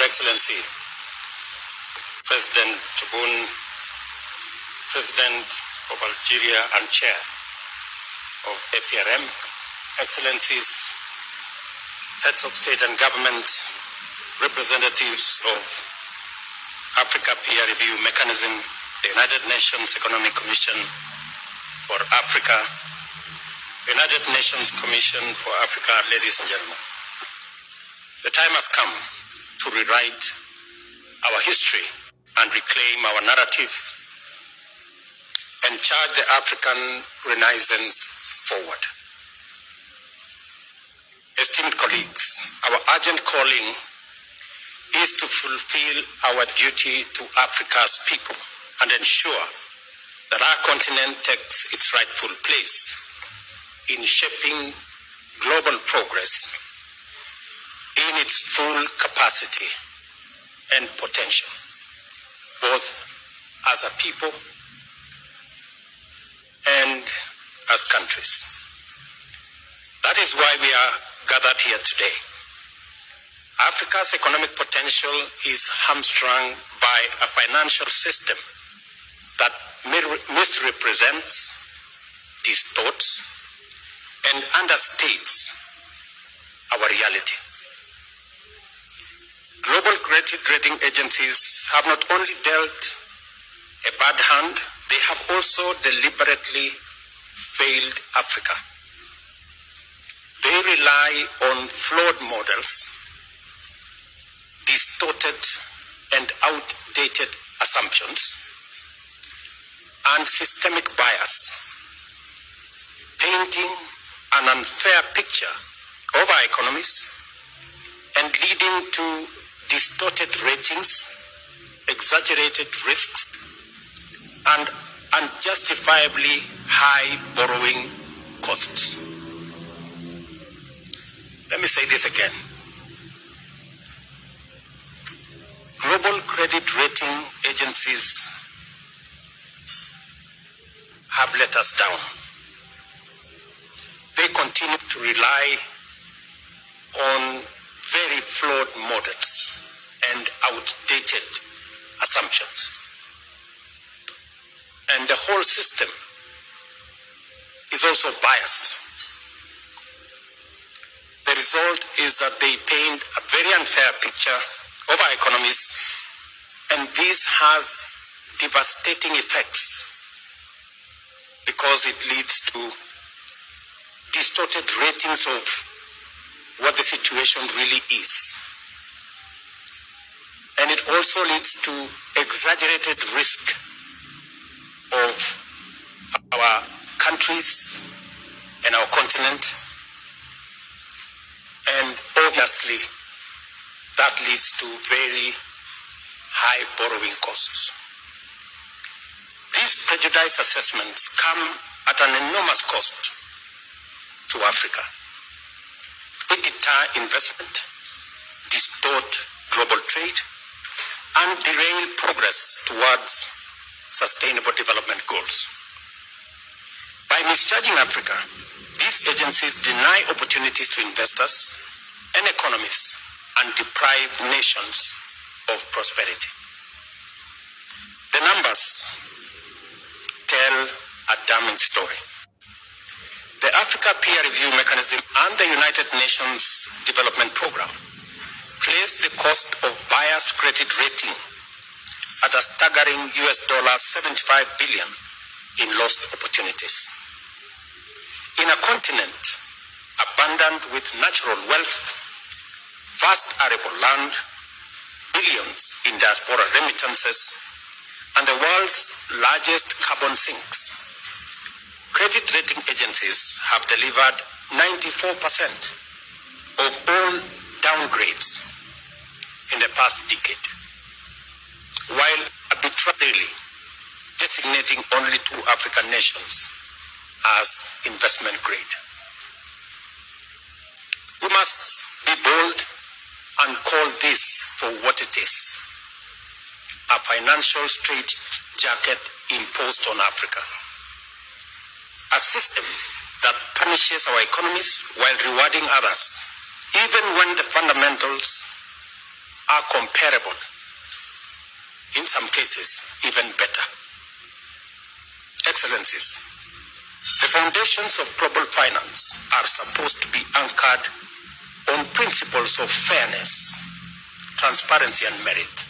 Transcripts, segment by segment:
Excellency, President Tebboune, President of Algeria and Chair of APRM, Excellencies, Heads of State and Government, representatives of Africa Peer Review Mechanism, the United Nations Economic Commission for Africa, United Nations Commission for Africa, ladies and gentlemen. The time has come to rewrite our history and reclaim our narrative and charge the African Renaissance forward. Esteemed colleagues, our urgent calling is to fulfill our duty to Africa's people and ensure that our continent takes its rightful place in shaping global progress in its full capacity and potential, both as a people and as countries. That is why we are gathered here today. Africa's economic potential is hamstrung by a financial system that misrepresents, distorts, and understates our reality. Global credit rating agencies have not only dealt a bad hand, they have also deliberately failed Africa. They rely on flawed models, distorted and outdated assumptions, and systemic bias, painting an unfair picture of our economies and leading to distorted ratings, exaggerated risks, and unjustifiably high borrowing costs. Let me say this again. Global credit rating agencies have let us down. They continue to rely on very flawed models and outdated assumptions. And the whole system is also biased. The result is that they paint a very unfair picture of our economies, and this has devastating effects because it leads to distorted ratings of what the situation really is. And it also leads to exaggerated risk of our countries and our continent. And obviously, that leads to very high borrowing costs. These prejudice assessments come at an enormous cost to Africa. They deter investment, distort global trade, and derail progress towards sustainable development goals. By misjudging Africa, these agencies deny opportunities to investors and economies and deprive nations of prosperity. The numbers tell a damning story. The Africa Peer Review Mechanism and the United Nations Development Program place the cost of biased credit rating at a staggering $75 billion in lost opportunities. In a continent abundant with natural wealth, vast arable land, billions in diaspora remittances, and the world's largest carbon sinks, credit rating agencies have delivered 94% of all downgrades in the past decade, while arbitrarily designating only 2 African nations as investment grade. We must be bold and call this for what it is: a financial straitjacket imposed on Africa. A system that punishes our economies while rewarding others, even when the fundamentals are are comparable, in some cases even better. Excellencies, the foundations of global finance are supposed to be anchored on principles of fairness, transparency, and merit.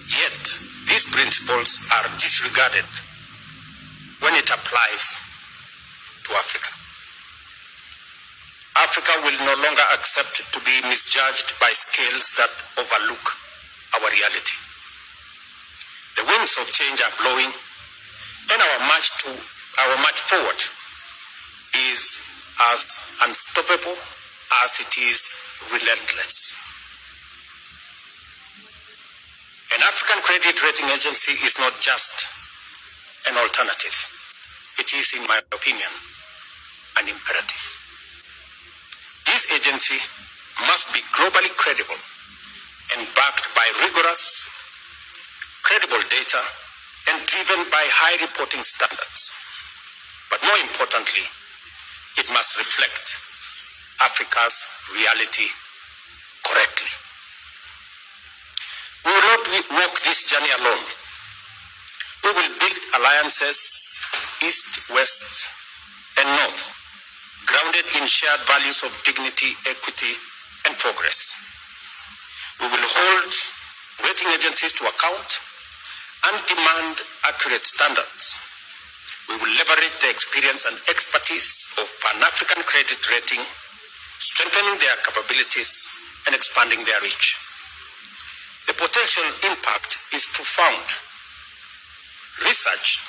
Yet, these principles are disregarded when it applies to Africa. Africa will no longer accept to be misjudged by scales that overlook our reality. The winds of change are blowing, and our march forward is as unstoppable as it is relentless. An African credit rating agency is not just an alternative. It is, in my opinion, an imperative. This agency must be globally credible and backed by rigorous, credible data and driven by high reporting standards. But more importantly, it must reflect Africa's reality correctly. We will not walk this journey alone. We will build alliances east, west, and north, grounded in shared values of dignity, equity, and progress. We will hold rating agencies to account and demand accurate standards. We will leverage the experience and expertise of Pan-African credit rating, strengthening their capabilities and expanding their reach. The potential impact is profound. Research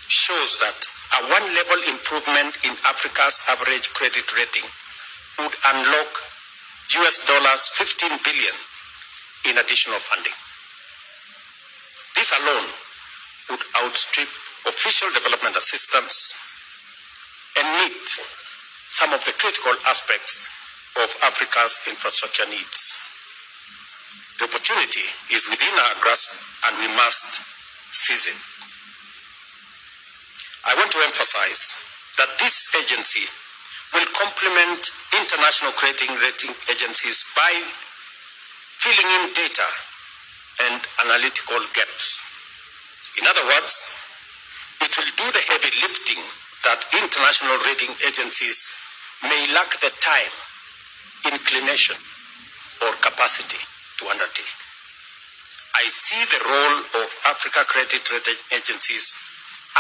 shows that a one-level improvement in Africa's average credit rating would unlock $15 billion in additional funding. This alone would outstrip official development assistance and meet some of the critical aspects of Africa's infrastructure needs. The opportunity is within our grasp, and we must seize it. I want to emphasize that this agency will complement international credit rating agencies by filling in data and analytical gaps. In other words, it will do the heavy lifting that international rating agencies may lack the time, inclination, or capacity to undertake. I see the role of Africa credit rating agencies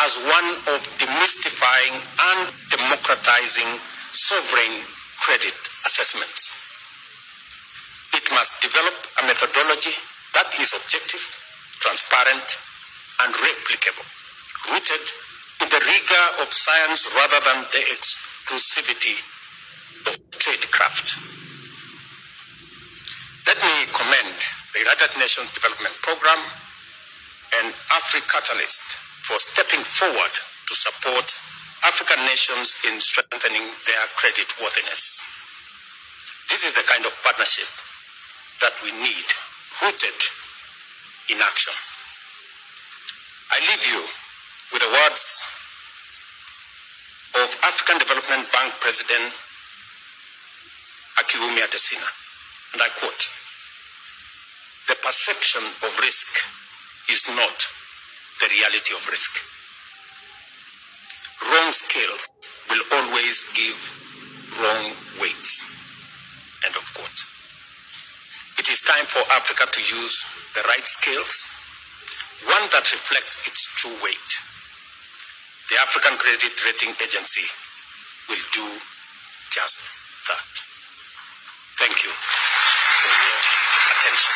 as one of demystifying and democratizing sovereign credit assessments. It must develop a methodology that is objective, transparent, and replicable, rooted in the rigor of science rather than the exclusivity of tradecraft. Let me commend the United Nations Development Programme and AfriCatalyst for stepping forward to support African nations in strengthening their credit worthiness. This is the kind of partnership that we need, rooted in action. I leave you with the words of African Development Bank President Akiwumi Adesina, and I quote, "The perception of risk is not the reality of risk. Wrong scales will always give wrong weights." End of quote. It is time for Africa to use the right scales, one that reflects its true weight. The African Credit Rating Agency will do just that. Thank you for your attention.